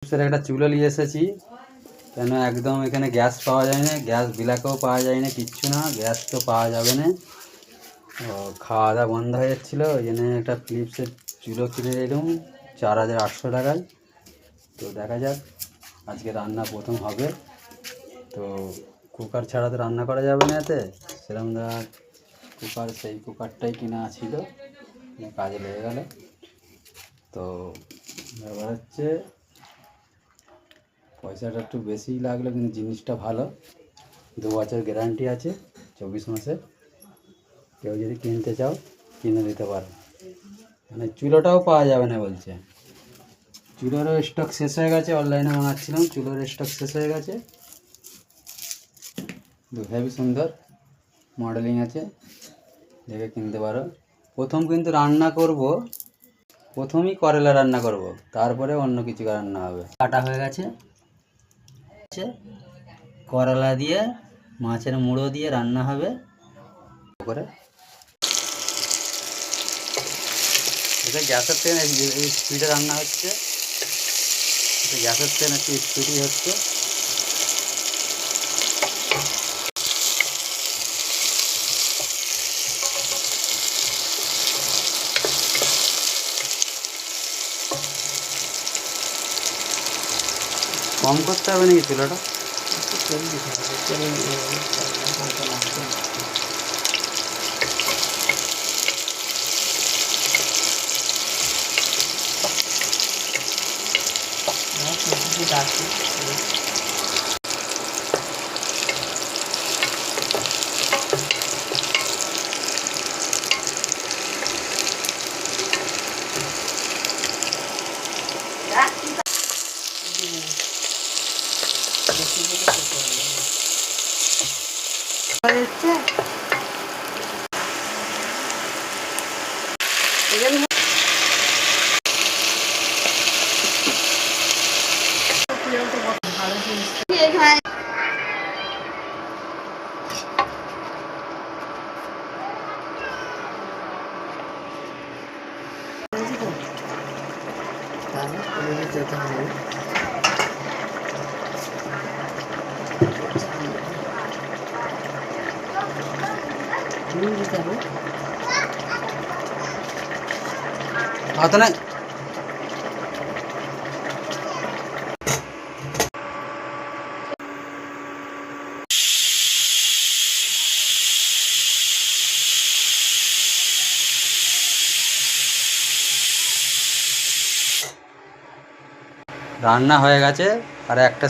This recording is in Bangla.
ফিলিপসের একটা চুলো নিয়ে এসেছি, কেন একদম এখানে গ্যাস পাওয়া যায় না, গ্যাস বিলাকেও পাওয়া যায় না, কিচ্ছু না, গ্যাস তো পাওয়া যাবে না। খাওয়া দাওয়া বন্ধ হয়ে যাচ্ছিলো, ওই জন্য একটা ফিলিপসের চুলো কিনে এলাম 4800 টাকায়। তো দেখা যাক, আজকে রান্না প্রথম হবে। তো কুকার ছাড়া তো রান্না করা যাবে না, এতে সেরকম কুকার, সেই কুকারটাই কিনা ছিল, কাজে লেগে গেল। তো ব্যাপার হচ্ছে পয়সাটা একটু বেশিই লাগলো, কিন্তু জিনিসটা ভালো, 2 বছর গ্যারান্টি আছে, 24 মাসে। কেউ যদি কিনতে চাও কিনে নিতে পারো। মানে চুলোটাও পাওয়া যাবে না বলছে, চুলোরও স্টক শেষ হয়ে গেছে, অনলাইনে মাঙাচ্ছিলাম, চুলোর স্টক শেষ হয়ে গেছে। হেবি সুন্দর মডেলিং আছে, দেখে কিনতে পারো। প্রথম কিন্তু রান্না করব, প্রথমেই করলা রান্না করব, তারপরে অন্য কিছু রান্না হবে। কাটা হয়ে গেছে, করলা দিয়ে মাছের মুড়ো দিয়ে রান্না হবে করে। এটা গ্যাসের ট্রেন স্পিডে রান্না হচ্ছে, এটা গ্যাসের ট্রেন একটু স্পিডই হচ্ছে। কম করতে হবে নাকি চুলাটা? आता नहीं রান্না হয়ে গেছে, আর একটা